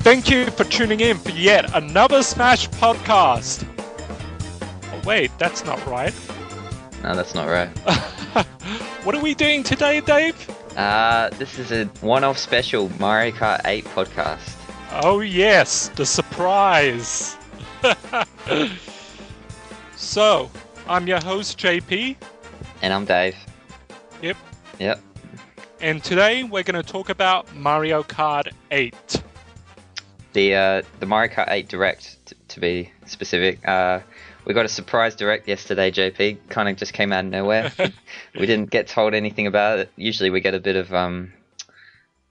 Thank you for tuning in for yet another Smash podcast. Oh, wait, that's not right. No, that's not right. What are we doing today, Dave? This is a one-off special Mario Kart 8 podcast. Oh yes, the surprise. So, I'm your host, JP. And I'm Dave. Yep. And today we're going to talk about Mario Kart 8. The Mario Kart 8 Direct, to be specific. We got a surprise Direct yesterday, JP. Kind of just came out of nowhere. We didn't get told anything about it. Usually we get a bit of, a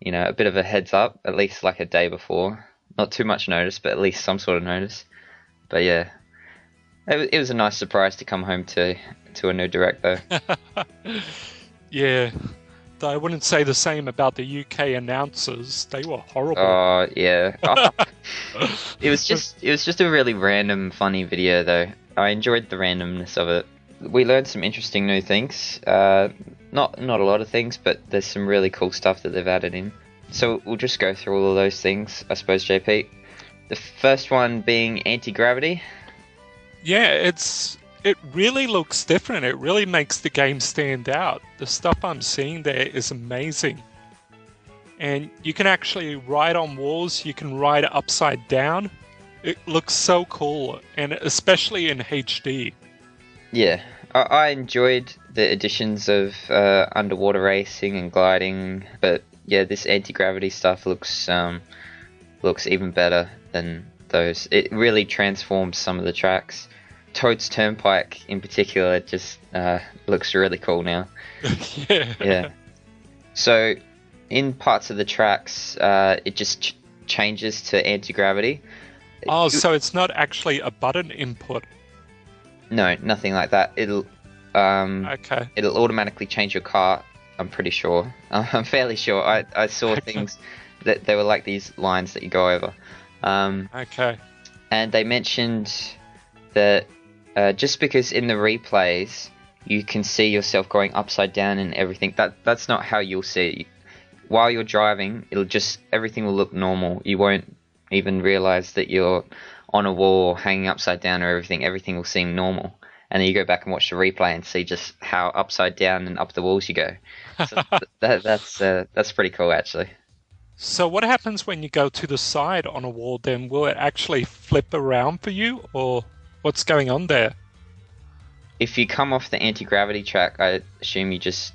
bit of a heads up, at least like a day before. Not too much notice, but at least some sort of notice. But yeah, it was a nice surprise to come home to a new Direct, though. Yeah. Though I wouldn't say the same about the UK announcers. They were horrible. Oh yeah. It was just a really random, funny video though. I enjoyed the randomness of it. We learned some interesting new things. Not a lot of things, but there's some really cool stuff that they've added in. So we'll just go through all of those things, I suppose, JP. The first one being anti-gravity. Yeah, it really looks different. It really makes the game stand out. The stuff I'm seeing there is amazing. And you can actually ride on walls, you can ride upside down. It looks so cool, and especially in HD. Yeah, I enjoyed the additions of underwater racing and gliding, but yeah, this anti-gravity stuff looks even better than those. It really transforms some of the tracks. Toad's Turnpike in particular just looks really cool now. Yeah. So in parts of the tracks, it just changes to anti-gravity. Oh, so it's not actually a button input? No, nothing like that. It'll automatically change your car. I'm pretty sure. I'm fairly sure. I saw things that they were like these lines that you go over. Okay. And they mentioned that just because in the replays you can see yourself going upside down and everything, that's not how you'll see it. While you're driving, everything will look normal. You won't even realize that you're on a wall or hanging upside down or everything. Everything will seem normal. And then you go back and watch the replay and see just how upside down and up the walls you go. So that's pretty cool, actually. So what happens when you go to the side on a wall then? Will it actually flip around for you, or what's going on there? If you come off the anti-gravity track, I assume you just,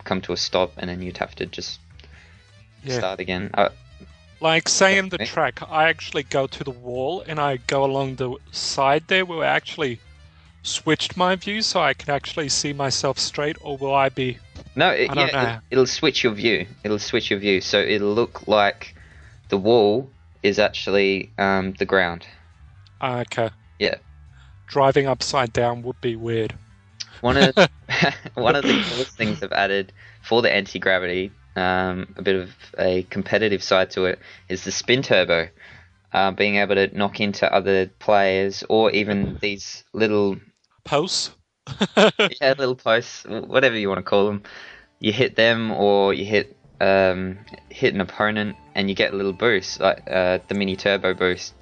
come to a stop, and then you'd have to just start again. Like, say in the track, I actually go to the wall, and I go along the side there, where I actually switched my view so I can actually see myself straight, or will I be... No, it'll switch your view. So it'll look like the wall is actually the ground. Okay. Yeah. Driving upside down would be weird. One of the coolest things they've added for the anti-gravity, a bit of a competitive side to it, is the spin turbo. Being able to knock into other players, or even these little... Posts? Yeah, little posts, whatever you want to call them. You hit them, or you hit an opponent, and you get a little boost, like the mini turbo boost.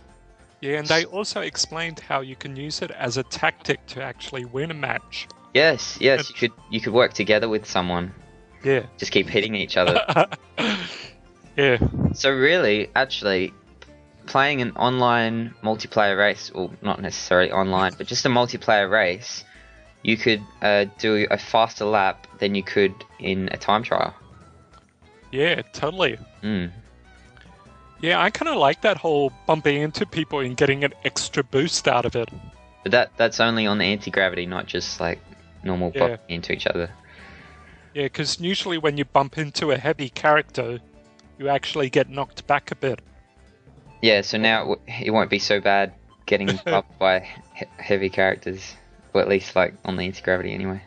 Yeah, and they also explained how you can use it as a tactic to actually win a match. Yes, you could work together with someone. Yeah. Just keep hitting each other. Yeah. So really, actually, playing an online multiplayer race, or not necessarily online, but just a multiplayer race, you could do a faster lap than you could in a time trial. Yeah, totally. Yeah, I kind of like that whole bumping into people and getting an extra boost out of it. But that's only on the anti-gravity, not just like normal bumping into each other. Yeah, because usually when you bump into a heavy character, you actually get knocked back a bit. Yeah, so now it won't be so bad getting bumped by heavy characters. Well, at least like on the anti-gravity anyway.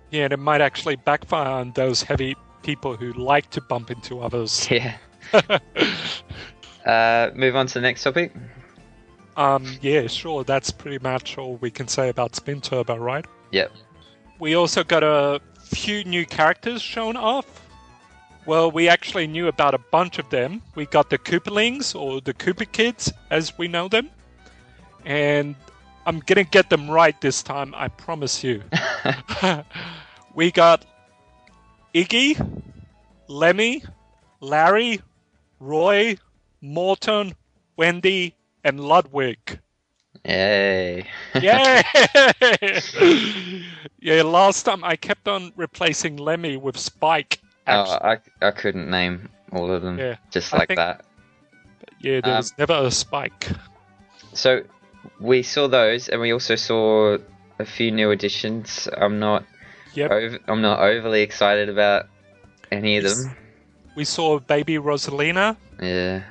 Yeah, and it might actually backfire on those heavy people who like to bump into others. Yeah. Move on to the next topic. Yeah, sure. That's pretty much all we can say about Spin Turbo, right? Yep. We also got a few new characters shown off. Well, we actually knew about a bunch of them. We got the Koopalings, or the Koopa Kids, as we know them. And I'm going to get them right this time, I promise you. We got Iggy, Lemmy, Larry, Roy, Morton, Wendy, and Ludwig. Yay. Yay! Yeah, last time I kept on replacing Lemmy with Spike. Oh, I couldn't name all of them just like that. Yeah, there was never a Spike. So we saw those, and we also saw a few new additions. I'm not overly excited about any of them. We saw Baby Rosalina. Yeah.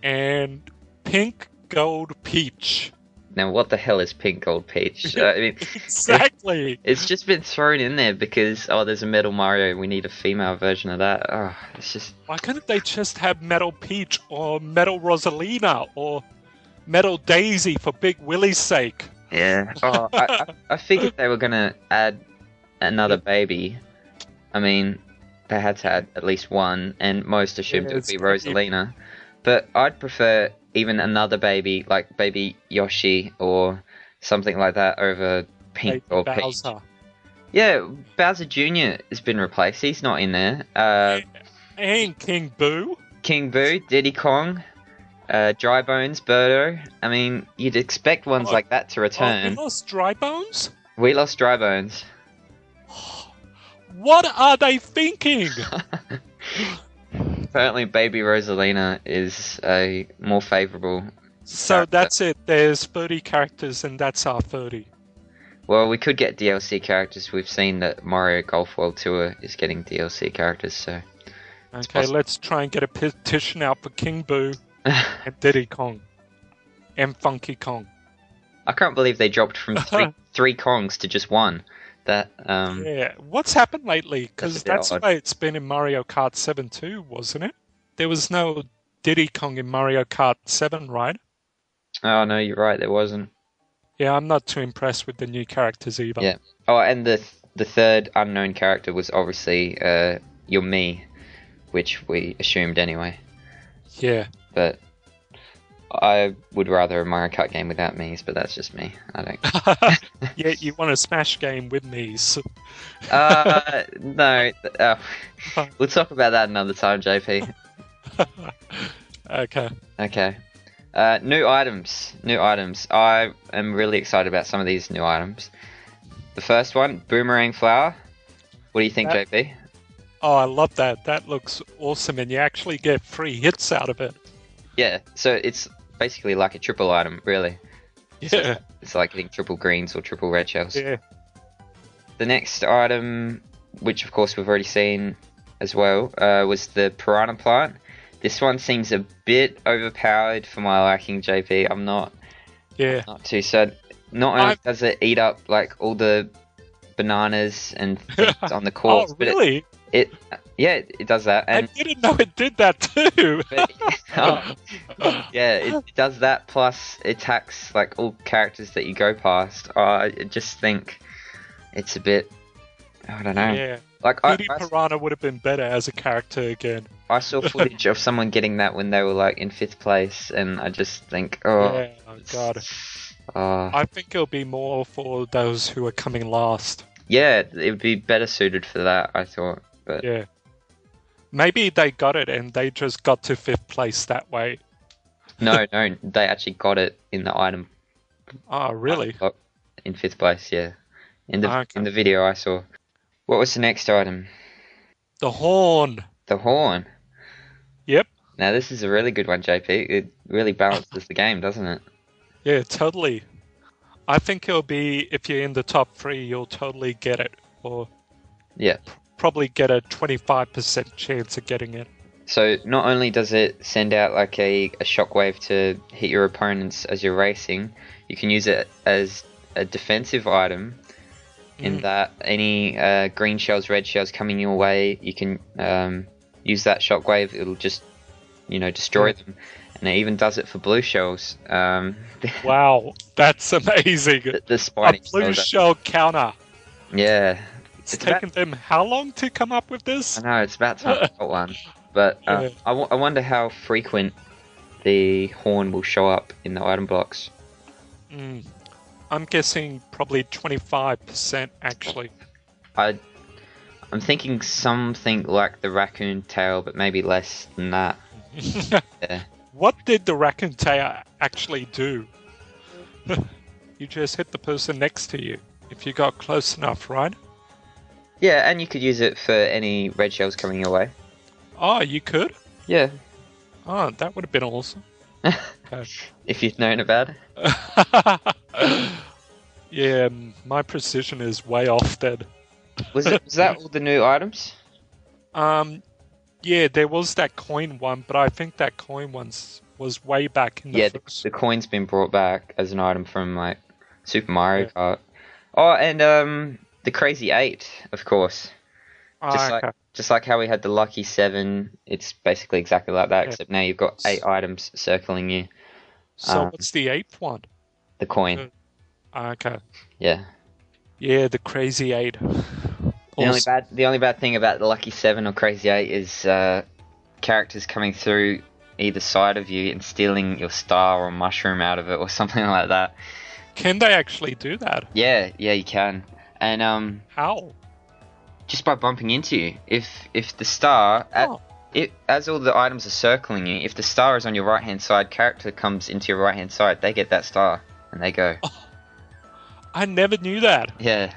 And Pink Gold Peach. Now, what the hell is Pink Gold Peach? I mean, exactly. It's just been thrown in there because, there's a Metal Mario. We need a female version of that. Oh, it's just... Why couldn't they just have Metal Peach or Metal Rosalina or Metal Daisy for Big Willie's sake? Yeah. Oh, I figured they were going to add another baby. I mean, they had to add at least one, and most assumed it would be Rosalina. But I'd prefer even another baby, like Baby Yoshi or something like that, over Pink or Peach. Yeah, Bowser Jr. has been replaced. He's not in there. And King Boo. King Boo, Diddy Kong, Dry Bones, Birdo. I mean, you'd expect ones like that to return. We lost Dry Bones? We lost Dry Bones. What are they thinking? Apparently, Baby Rosalina is a more favourable. So character. That's it. There's 30 characters, and that's our 30. Well, we could get DLC characters. We've seen that Mario Golf World Tour is getting DLC characters, so... Okay, let's try and get a petition out for King Boo and Diddy Kong. And Funky Kong. I can't believe they dropped from three Kongs to just one. That Yeah, what's happened lately? Because that's the way it's been in Mario Kart 7 too, wasn't it? There was no Diddy Kong in Mario Kart 7, right? Oh, no, you're right, there wasn't. Yeah, I'm not too impressed with the new characters either. Yeah. Oh, and the third unknown character was obviously your me, which we assumed anyway. Yeah. But I would rather a Mario Kart game without me's, but that's just me. I don't. Yeah, you want a Smash game with me's. No. We'll talk about that another time, JP. Okay. Okay. New items. I am really excited about some of these new items. The first one, Boomerang Flower. What do you think, JP? Oh, I love that. That looks awesome, and you actually get free hits out of it. Yeah, so it's basically like a triple item, really. Yeah. So it's like getting triple greens or triple red shells. Yeah. The next item, which of course we've already seen as well, was the Piranha Plant. This one seems a bit overpowered for my liking, JP. I'm not too sad. Not only does it eat up like all the bananas and things on the course, oh, really? But it does that. And I didn't know it did that too. It does that, plus it attacks like all characters that you go past. I just think it's a bit, I don't know. Yeah. Like Piranha would have been better as a character again. I saw footage of someone getting that when they were like in 5th place, and I just think, oh god. I think it'll be more for those who are coming last. Yeah, it would be better suited for that, I thought. But yeah. Maybe they got it and they just got to 5th place that way. No, they actually got it in the item. Oh, really? In 5th place, yeah. In the video I saw. What was the next item? The horn. The horn? Yep. Now this is a really good one, JP. It really balances the game, doesn't it? Yeah, totally. I think it'll be, if you're in the top 3, you'll totally get it. Or probably get a 25% chance of getting it. So not only does it send out like a shockwave to hit your opponents as you're racing, you can use it as a defensive item in that any green shells, red shells coming your way, you can use that shockwave. It'll just, destroy them. And it even does it for blue shells. Wow, that's amazing. The spiny blue shell counter. Yeah, It's taken them how long to come up with this? I know, it's about time I got one. But Yeah. I wonder how frequent the horn will show up in the item blocks. I'm guessing probably 25% actually. I'm thinking something like the raccoon tail, but maybe less than that. Yeah. What did the raccoon tail actually do? You just hit the person next to you if you got close enough, right? Yeah, and you could use it for any red shells coming your way. Oh, you could? Yeah. Oh, that would have been awesome. If you'd known about it. Yeah, my precision is way off then. Was that all the new items? Yeah, there was that coin one, but I think that coin one was way back in the first. The coin's been brought back as an item from like Super Mario Kart. Oh, and the Crazy 8, of course. Just like how we had the Lucky 7, it's basically exactly like that, except now you've got 8 items circling you. So what's the 8th one? The coin. Okay. Yeah. Yeah, the Crazy 8. The only bad thing about the Lucky 7 or Crazy 8 is characters coming through either side of you and stealing your star or mushroom out of it or something like that. Can they actually do that? Yeah, you can. And how? Just by bumping into you. If the star as all the items are circling you, if the star is on your right hand side, character comes into your right hand side, they get that star and they go. Oh, I never knew that. Yeah.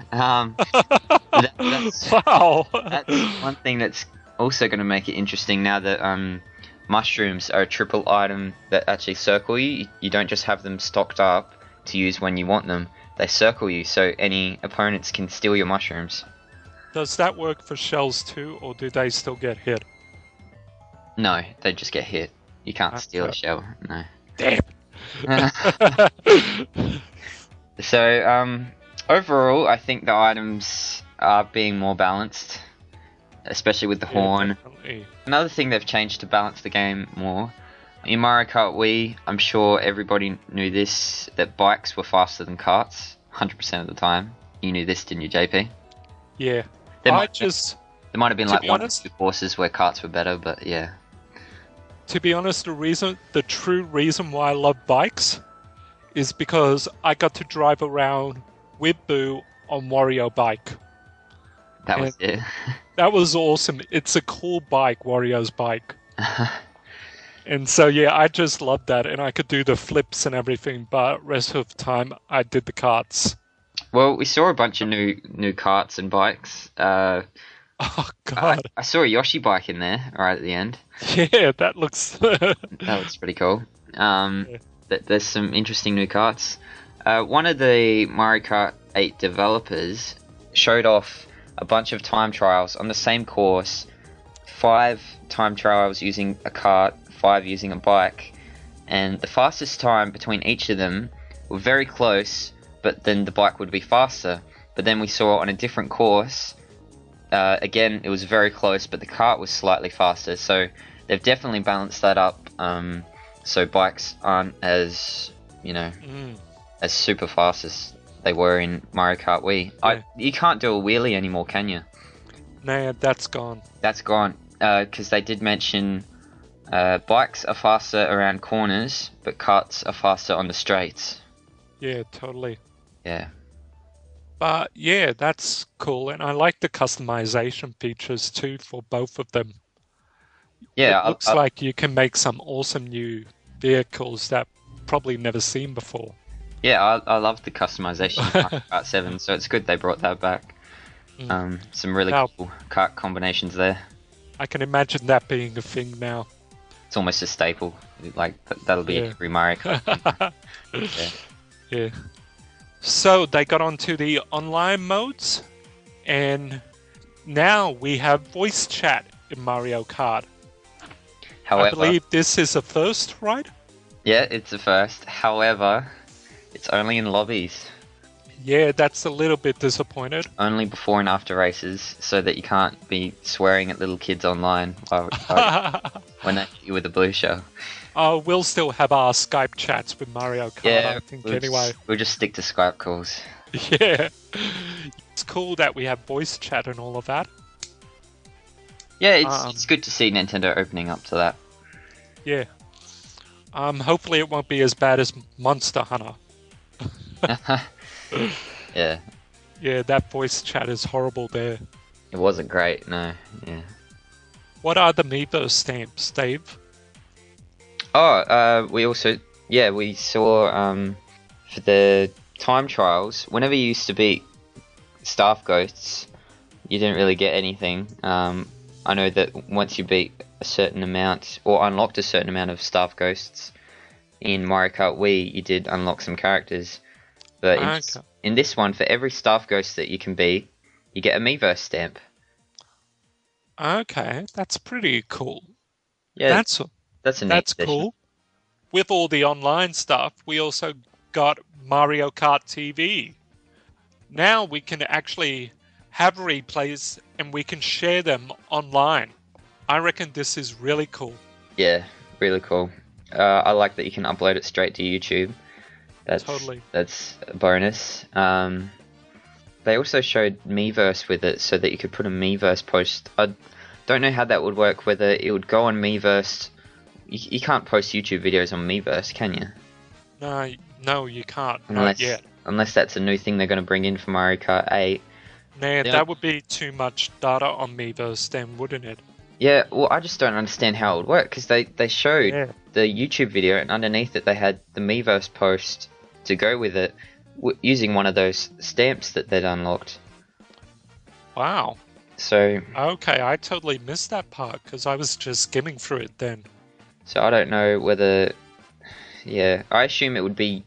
That's, wow. That's one thing that's also going to make it interesting now that mushrooms are a triple item that actually circle you. You don't just have them stocked up to use when you want them. They circle you, so any opponents can steal your mushrooms. Does that work for shells too, or do they still get hit? No, they just get hit. You can't steal a shell, no. Damn. So, overall, I think the items are being more balanced, especially with the horn. Definitely. Another thing they've changed to balance the game more. In Mario Kart Wii, I'm sure everybody knew this, that bikes were faster than karts, 100% of the time. You knew this, didn't you, JP? Yeah. There might have been like one or two courses where karts were better, but yeah. To be honest, the true reason why I love bikes is because I got to drive around with Boo on Wario bike. That was it. That was awesome. It's a cool bike, Wario's bike. And so, yeah, I just loved that. And I could do the flips and everything, but rest of the time, I did the karts. Well, we saw a bunch of new karts and bikes. Oh, God. I saw a Yoshi bike in there right at the end. Yeah, that looks... That looks pretty cool. There's some interesting new karts. One of the Mario Kart 8 developers showed off a bunch of time trials on the same course. 5 time trials using a kart, 5 using a bike. And the fastest time between each of them were very close, but then the bike would be faster. But then we saw on a different course, again, it was very close, but the kart was slightly faster. So they've definitely balanced that up. So bikes aren't as, as super fast as they were in Mario Kart Wii. Yeah. You can't do a wheelie anymore, can you? Nah, that's gone. That's gone. Because they did mention bikes are faster around corners, but karts are faster on the straights. Yeah, totally. Yeah. But yeah, that's cool. And I like the customization features too for both of them. Yeah. It looks like you can make some awesome new vehicles that probably never seen before. Yeah, I love the customization of Mario Kart 7, so it's good they brought that back. Some really cool kart combinations there. I can imagine that being a thing now. It's almost a staple. Like that'll be every Mario Kart. Yeah. So they got onto the online modes, and now we have voice chat in Mario Kart. However, I believe this is a first, right? Yeah, it's a first. However, it's only in lobbies. Yeah, that's a little bit disappointed. Only before and after races, so that you can't be swearing at little kids online when they hit you with a blue shell. We'll still have our Skype chats with Mario Kart, I think, anyway. We'll just stick to Skype calls. Yeah. cool that we have voice chat and all of that. Yeah, it's good to see Nintendo opening up to that. Yeah. Hopefully it won't be as bad as Monster Hunter. Yeah. Yeah, that voice chat is horrible there. It wasn't great, no. Yeah. What are the Miiverse stamps, Dave? Oh, we saw for the time trials, whenever you used to beat staff ghosts, you didn't really get anything. I know that once you beat a certain amount, or unlocked a certain amount of staff ghosts in Mario Kart Wii, you did unlock some characters. But in this one, for every staff ghost that you can beat, you get a Miiverse stamp. Okay, that's pretty cool. Yeah, that's a neat That's addition. cool. With all the online stuff, we also got Mario Kart TV. Now we can actually have replays and we can share them online. I reckon this is really cool. Yeah, really cool. I like that you can upload it straight to YouTube. Totally. That's a bonus. They also showed Miiverse with it so that you could put a Miiverse post. I don't know how that would work, whether it would go on Miiverse. You can't post YouTube videos on Miiverse, can you? No, you can't. Not yet. Unless that's a new thing they're going to bring in for Mario Kart 8. Man, that would be too much data on Miiverse then, wouldn't it? Yeah, well, I just don't understand how it would work, because they showed the YouTube video, and underneath it they had the Miiverse post to go with it, using one of those stamps that they'd unlocked. Wow. So... Okay, I totally missed that part, because I was just skimming through it then. So I don't know whether... Yeah, I assume it would be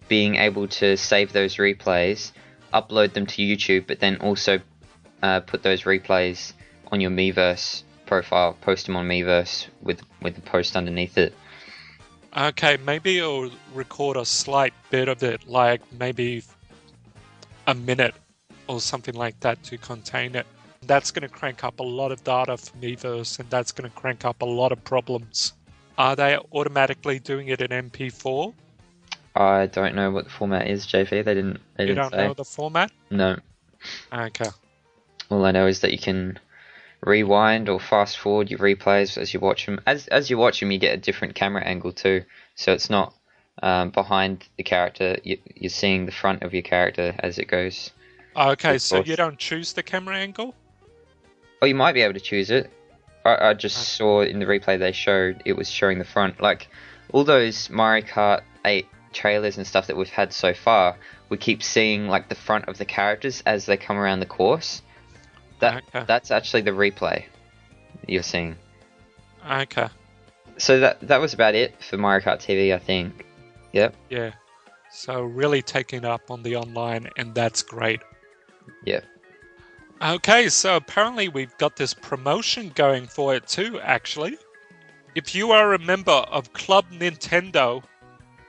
being able to save those replays, upload them to YouTube, but then also put those replays on your Miiverse profile, post them on Miiverse with the post underneath it. Okay, maybe it'll record a slight bit of it, like maybe a minute or something like that to contain it. That's going to crank up a lot of data for Miiverse, and that's going to crank up a lot of problems. Are they automatically doing it in MP4? I don't know what the format is, JP. They didn't say. You don't know the format? No. Okay. All I know is that you can rewind or fast forward your replays as you watch them. As you watch them, you get a different camera angle too. So it's not behind the character. You're seeing the front of your character as it goes. Okay, so you don't choose the camera angle? Oh, you might be able to choose it. I just saw in the replay they showed, it was showing the front. Like, all those Mario Kart 8 trailers and stuff that we've had so far, we keep seeing like the front of the characters as they come around the course. That's actually the replay you're seeing. Okay. So that was about it for Mario Kart TV, I think. Yep. Yeah. So really taking up on the online, and that's great. Yep. Okay, so apparently we've got this promotion going for it too, actually. If you are a member of Club Nintendo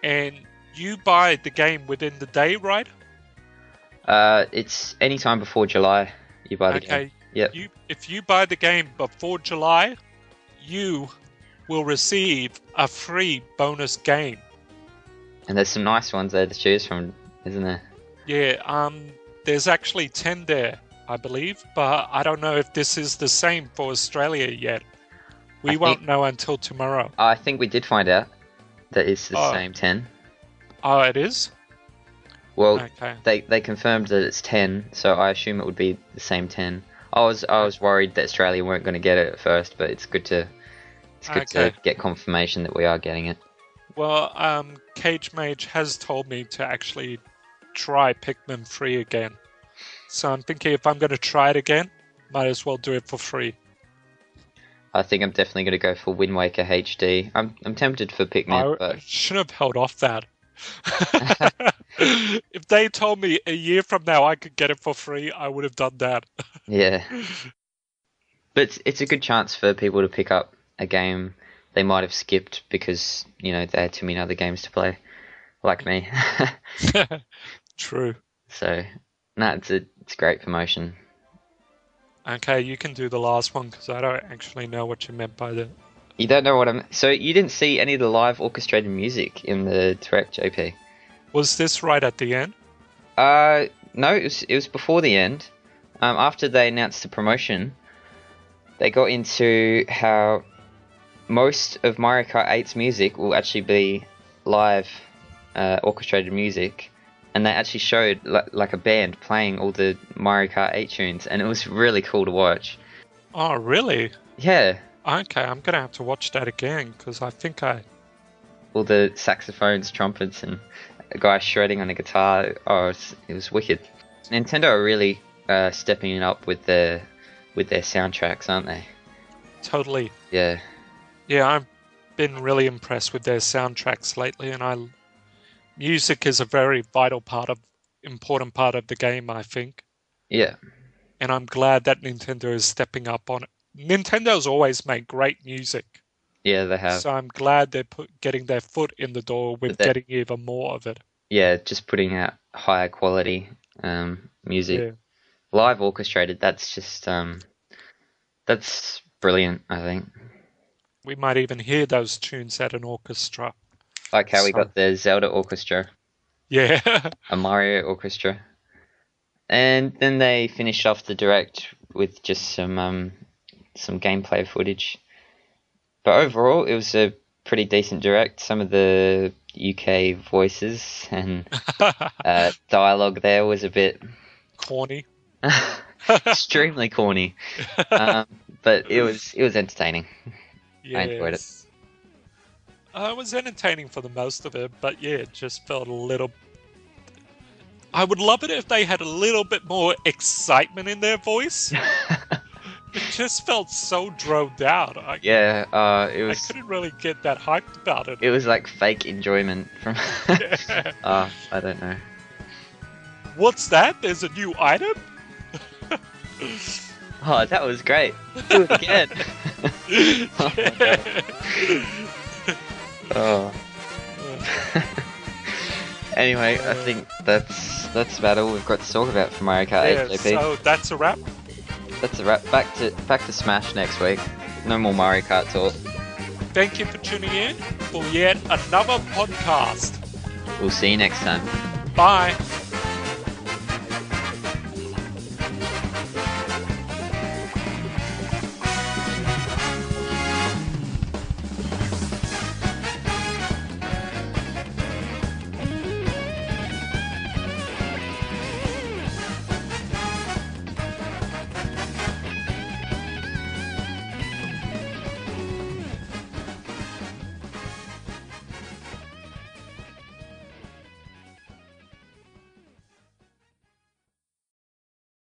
and you buy the game within the day, right? It's any time before July you buy the game. Okay. Yep. If you buy the game before July, you will receive a free bonus game. And there's some nice ones there to choose from, isn't there? Yeah, there's actually 10 there, I believe, but I don't know if this is the same for Australia yet. We won't know until tomorrow. I think we did find out that it's the same 10. Oh, it is? Well, okay. they confirmed that it's 10, so I assume it would be the same 10. I was worried that Australia weren't going to get it at first, but it's good to get confirmation that we are getting it. Well, Cage Mage has told me to actually try Pikmin 3 again. So I'm thinking if I'm going to try it again, might as well do it for free. I think I'm definitely going to go for Wind Waker HD. I'm tempted for Pikmin, but... I should have held off that. If they told me a year from now I could get it for free, I would have done that. Yeah. But it's a good chance for people to pick up a game they might have skipped because, they had too many other games to play, like me. True. So, no, it's great promotion. Okay, you can do the last one because I don't actually know what you meant by that. You don't know what I'm... So you didn't see any of the live orchestrated music in the Direct, JP? Was this right at the end? No, it was before the end. After they announced the promotion, they got into how most of Mario Kart 8's music will actually be live orchestrated music, and they actually showed like a band playing all the Mario Kart 8 tunes, and it was really cool to watch. Oh, really? Yeah, Okay, I'm gonna have to watch that again because I think I. all the saxophones, trumpets, and a guy shredding on a guitar. Oh, it was wicked. Nintendo are really stepping it up with their soundtracks, aren't they? Totally. Yeah. Yeah, I've been really impressed with their soundtracks lately, and music is a very important part of the game, I think. Yeah. And I'm glad that Nintendo is stepping up on it. Nintendo's always made great music, Yeah, they have. so I'm glad they're getting their foot in the door But with getting even more of it. yeah, just putting out higher quality music. Yeah. Live orchestrated, that's just that's brilliant, I think. We might even hear those tunes at an orchestra. Like how we So, got the Zelda orchestra, yeah. a Mario orchestra. And then they finished off the direct with just some gameplay footage. But overall, it was a pretty decent direct. Some of the UK voices and dialogue there was a bit Corny. extremely corny, but it was entertaining. I enjoyed it. Yes. It was entertaining for the most of it, but yeah, it just felt a little. I would love it if they had a little bit more excitement in their voice. It just felt so droned out. Yeah, it I was. couldn't really get that hyped about it. It was like fake enjoyment from. I don't know. What's that? There's a new item? Oh, that was great. Do it again. Oh. Anyway, I think that's about all we've got to talk about for Mario Kart 8 Yeah, JP. so that's a wrap. That's a wrap. Back to Smash next week. No more Mario Kart talk. Thank you for tuning in for yet another podcast. We'll see you next time. Bye.